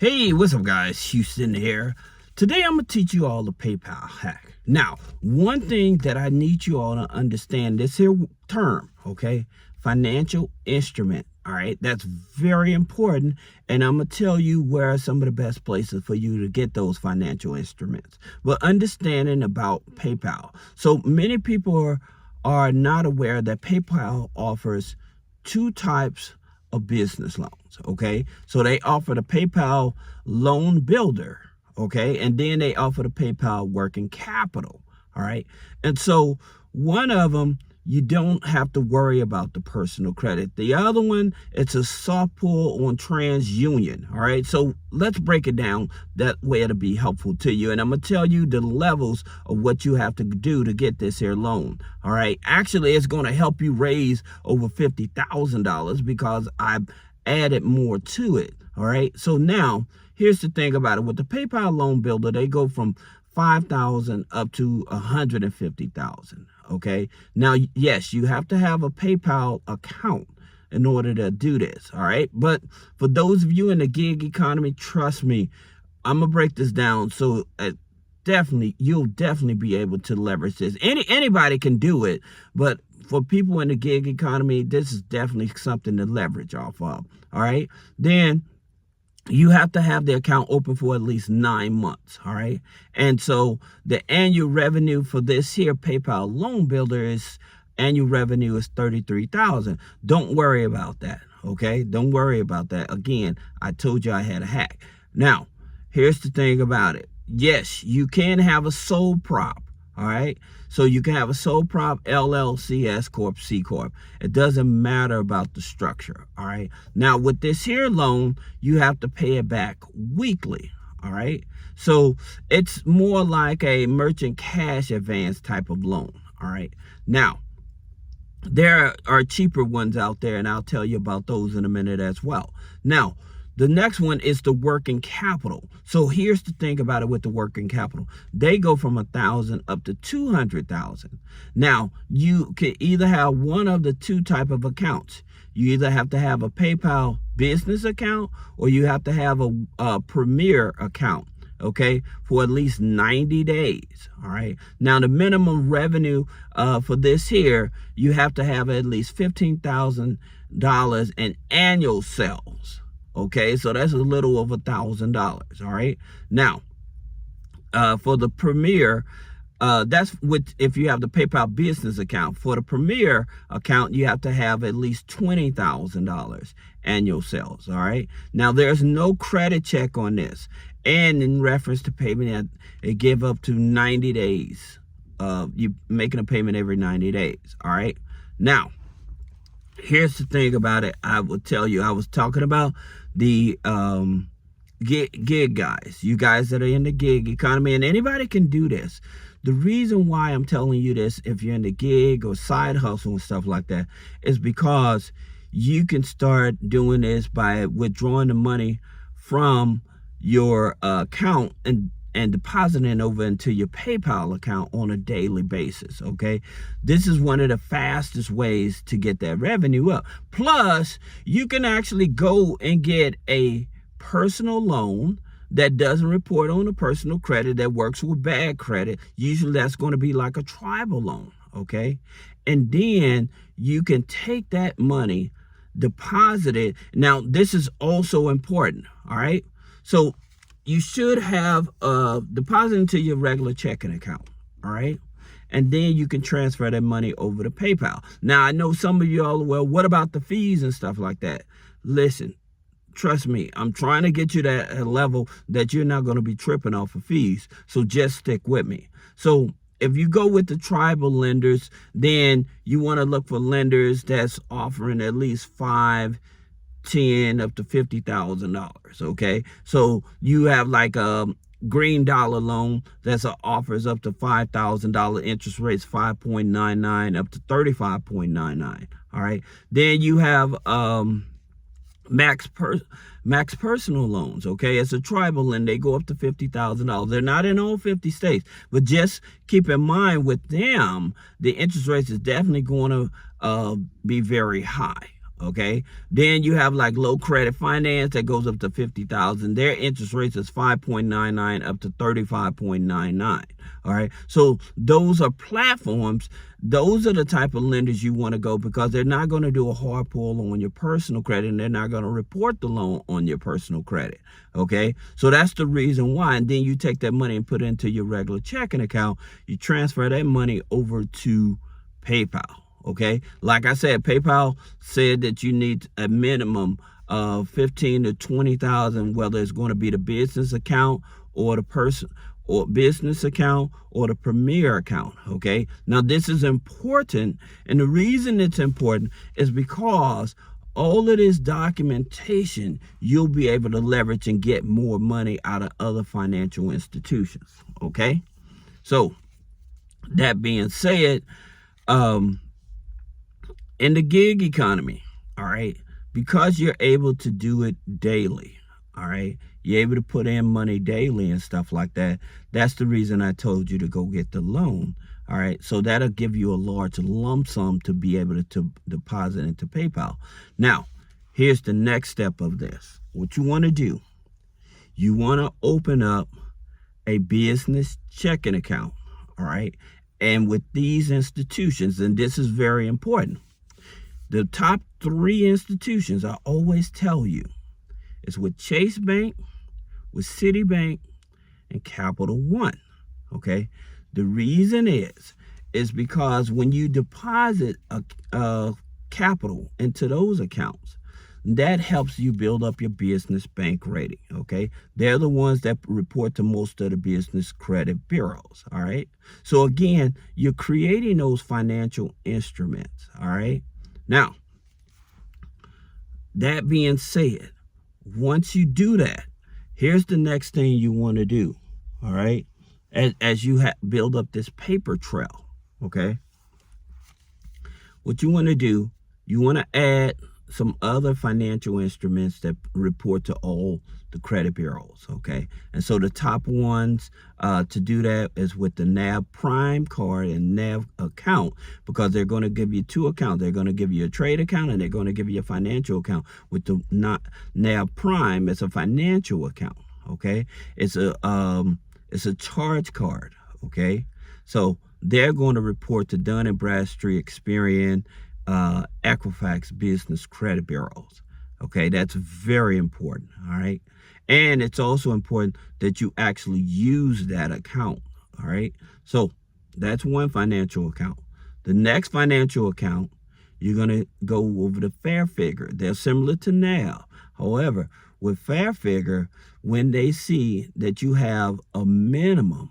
Hey, what's up, guys? Houston here. Today I'm going to teach you all the PayPal hack. Now, one thing that I need you all to understand, this here term, okay? Financial instrument, all right? That's very important, and I'm going to tell you where are some of the best places for you to get those financial instruments. But understanding about PayPal. So many people are not aware that PayPal offers two types of business loans, okay? So they offer the PayPal loan builder, okay? And then they offer the PayPal working capital, all right? And so one of them, you don't have to worry about the personal credit. The other one, it's a soft pull on TransUnion, all right? So let's break it down. That way it'll be helpful to you. And I'm going to tell you the levels of what you have to do to get this here loan, all right? Actually, it's going to help you raise over $50,000 because I've added more to it, all right? So now, here's the thing about it. With the PayPal loan builder, they go from 5,000 up to 150,000. Okay. Now, yes, you have to have a PayPal account in order to do this. All right. But for those of you in the gig economy, trust me, I'm gonna break this down. So you'll definitely be able to leverage this. Anybody can do it, but for people in the gig economy, this is definitely something to leverage off of. All right. Then you have to have the account open for at least 9 months, all right? And so the annual revenue for this here PayPal loan builder is annual revenue is $33,000. Don't worry about that, okay? Don't worry about that. Again, I told you I had a hack. Now, here's the thing about it. Yes, you can have a sole prop, all right? So you can have a sole prop, LLC, S Corp, C Corp. It doesn't matter about the structure, all right? Now, with this here loan, you have to pay it back weekly, all right? So it's more like a merchant cash advance type of loan, all right? Now, there are cheaper ones out there, and I'll tell you about those in a minute as well. Now, the next one is the working capital. So here's the thing about it with the working capital. They go from 1,000 up to 200,000. Now, you can either have one of the two type of accounts. You either have to have a PayPal business account or you have to have a Premier account, okay, for at least 90 days, all right? Now, the minimum revenue for this here, you have to have at least $15,000 in annual sales. Okay, so that's a little over $1,000. All right. Now, for the Premier, that's if you have the PayPal business account. For the Premier account, you have to have at least $20,000 annual sales. All right. Now, there's no credit check on this, and in reference to payment, it give up to 90 days. You making a payment every 90 days. All right. Now, here's the thing about it. I will tell you, I was talking about the gig guys, you guys that are in the gig economy, and anybody can do this. The reason why I'm telling you this, if you're in the gig or side hustle and stuff like that, is because you can start doing this by withdrawing the money from your account and depositing over into your PayPal account on a daily basis, okay? This is one of the fastest ways to get that revenue up. Plus, you can actually go and get a personal loan that doesn't report on the personal credit, that works with bad credit. Usually that's going to be like a tribal loan, okay? And then you can take that money, deposit it. Now, this is also important, all right? So you should have a deposit into your regular checking account, all right? And then you can transfer that money over to PayPal. Now, I know some of you all, well, what about the fees and stuff like that? Listen, trust me, I'm trying to get you to a level that you're not going to be tripping off of fees. So just stick with me. So if you go with the tribal lenders, then you want to look for lenders that's offering at least 5, 10 up to $50,000. Okay, so you have like a green dollar loan that's offers up to $5,000, interest rates 5.99 up to 35.99. All right, then you have max personal loans. Okay, it's a tribal lend. They go up to $50,000. They're not in all 50 states, but just keep in mind with them, the interest rates is definitely going to be very high. Okay, then you have like low credit finance that goes up to 50,000. Their interest rates is 5.99 up to 35.99. All right, so those are platforms. Those are the type of lenders you want to go, because they're not going to do a hard pull on your personal credit, and they're not going to report the loan on your personal credit. Okay, so that's the reason why. And then you take that money and put it into your regular checking account. You transfer that money over to PayPal. Okay, like I said, PayPal said that you need a minimum of 15 to 20,000, whether it's going to be the business account or the person or business account or the premier account. Okay, now this is important, and the reason it's important is because all of this documentation you'll be able to leverage and get more money out of other financial institutions. Okay, so that being said, in the gig economy, all right, because you're able to do it daily, all right, you're able to put in money daily and stuff like that. That's the reason I told you to go get the loan, all right. So that'll give you a large lump sum to be able to deposit into PayPal. Now, here's the next step of this. What you want to do, you want to open up a business checking account, all right. And with these institutions, and this is very important, the top 3 institutions I always tell you is with Chase Bank, with Citibank, and Capital One. Okay, the reason is because when you deposit a capital into those accounts, that helps you build up your business bank rating. Okay, they're the ones that report to most of the business credit bureaus. All right, so again, you're creating those financial instruments. All right. Now, that being said, once you do that, here's the next thing you want to do, all right, as you build up this paper trail, okay? What you want to do, you want to add some other financial instruments that report to all the credit bureaus, okay? And so the top ones to do that is with the NAB Prime card and NAB account, because they're going to give you 2 accounts. They're going to give you a trade account, and they're going to give you a financial account. With the NAB Prime, it's a financial account, okay? It's a charge card, okay? So they're going to report to Dun & Bradstreet, Experian, Equifax business credit bureaus. Okay, that's very important. All right, and it's also important that you actually use that account. All right, so that's one financial account. The next financial account, you're going to go over to Fairfigure. They're similar to NAB. However, with Fairfigure, when they see that you have a minimum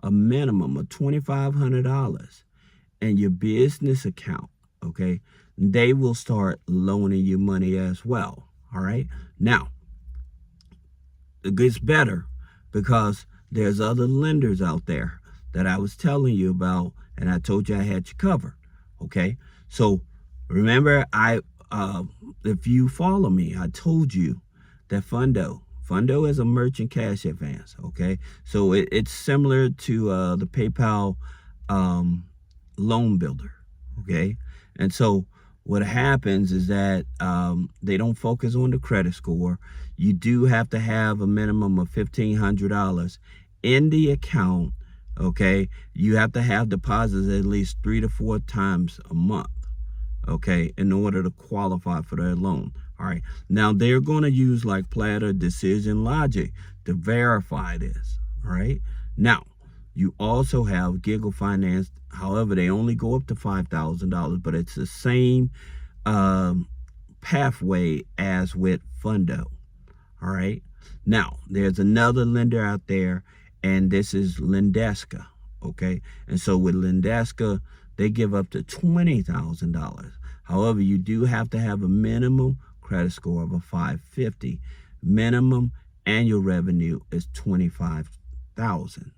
of $2,500 in your business account, okay, they will start loaning you money as well. All right, now it gets better, because there's other lenders out there that I was telling you about, and I told you I had you covered. Okay, so remember, if you follow me, I told you that Fundo is a merchant cash advance. Okay, so it's similar to the PayPal loan builder. Okay, and so what happens is that they don't focus on the credit score. You do have to have a minimum of $1,500 in the account. Okay, you have to have deposits at least 3 to 4 times a month, okay, in order to qualify for their loan. All right, now they're going to use like Platter Decision Logic to verify this. All right, now you also have Giggle Finance. However, they only go up to $5,000, but it's the same pathway as with Fundo. All right, now there's another lender out there, and this is Lendeska. Okay, and so with Lendeska, they give up to $20,000. However, you do have to have a minimum credit score of a 550. Minimum annual revenue is $25,000.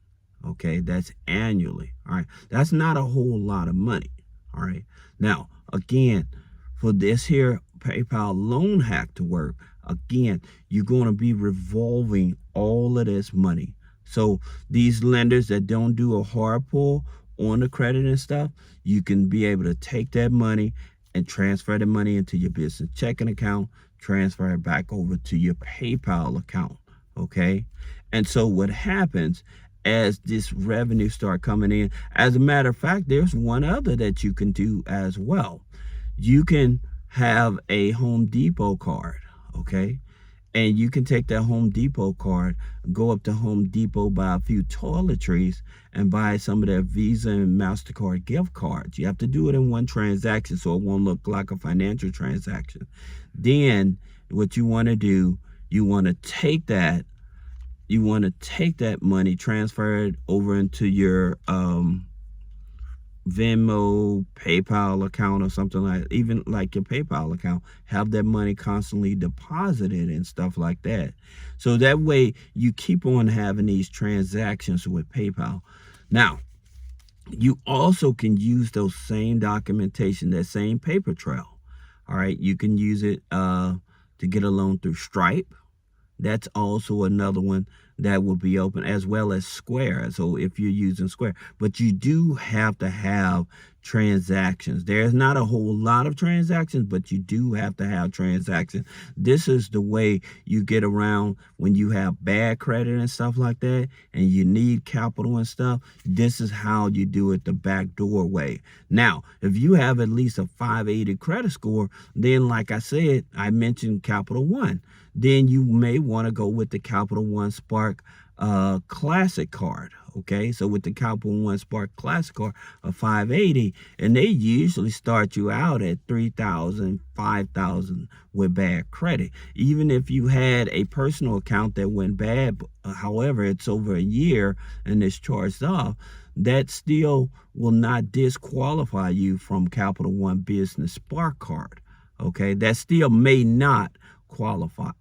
Okay, that's annually. All right, that's not a whole lot of money. All right, now again, for this here PayPal loan hack to work, again, you're going to be revolving all of this money. So these lenders that don't do a hard pull on the credit and stuff, you can be able to take that money and transfer the money into your business checking account, transfer it back over to your PayPal account, okay? And so what happens as this revenue start coming in, as a matter of fact, there's one other that you can do as well. You can have a Home Depot card, okay? And you can take that Home Depot card, go up to Home Depot, buy a few toiletries, and buy some of their Visa and MasterCard gift cards. You have to do it in one transaction so it won't look like a financial transaction. Then what you want to do, you want to take that money, transfer it over into your Venmo, PayPal account or something like, even like your PayPal account, have that money constantly deposited and stuff like that. So that way you keep on having these transactions with PayPal. Now, you also can use those same documentation, that same paper trail. All right, you can use it to get a loan through Stripe. That's also another one that will be open, as well as Square. So if you're using Square, but you do have to have transactions. There's not a whole lot of transactions, but you do have to have transactions. This is the way you get around when you have bad credit and stuff like that, and you need capital and stuff. This is how you do it the backdoor way. Now, if you have at least a 580 credit score, then like I said, I mentioned Capital One. Then you may want to go with the Capital One Spark Classic card. Okay, so with the Capital One Spark Classic card, a 580, and they usually start you out at 3,000, 5,000 with bad credit. Even if you had a personal account that went bad, however, it's over a year and it's charged off, that still will not disqualify you from Capital One Business Spark card. Okay, that still may not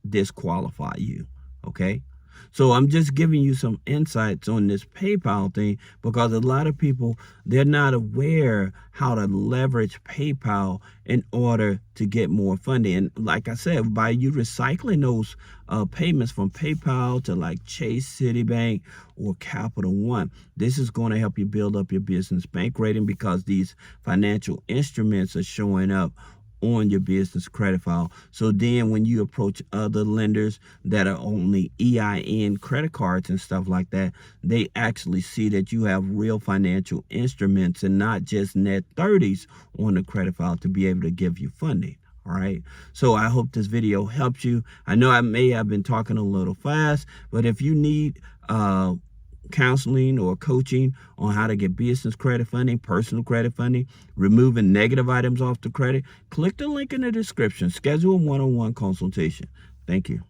disqualify you. Okay, so I'm just giving you some insights on this PayPal thing, because a lot of people, they're not aware how to leverage PayPal in order to get more funding. And like I said, by you recycling those payments from PayPal to like Chase, Citibank, or Capital One, this is going to help you build up your business bank rating, because these financial instruments are showing up on your business credit file. So then when you approach other lenders that are only EIN credit cards and stuff like that, they actually see that you have real financial instruments and not just net 30s on the credit file to be able to give you funding. All right. So I hope this video helps you. I know I may have been talking a little fast, but if you need counseling or coaching on how to get business credit funding, personal credit funding, removing negative items off the credit, click the link in the description. Schedule a one-on-one consultation. Thank you.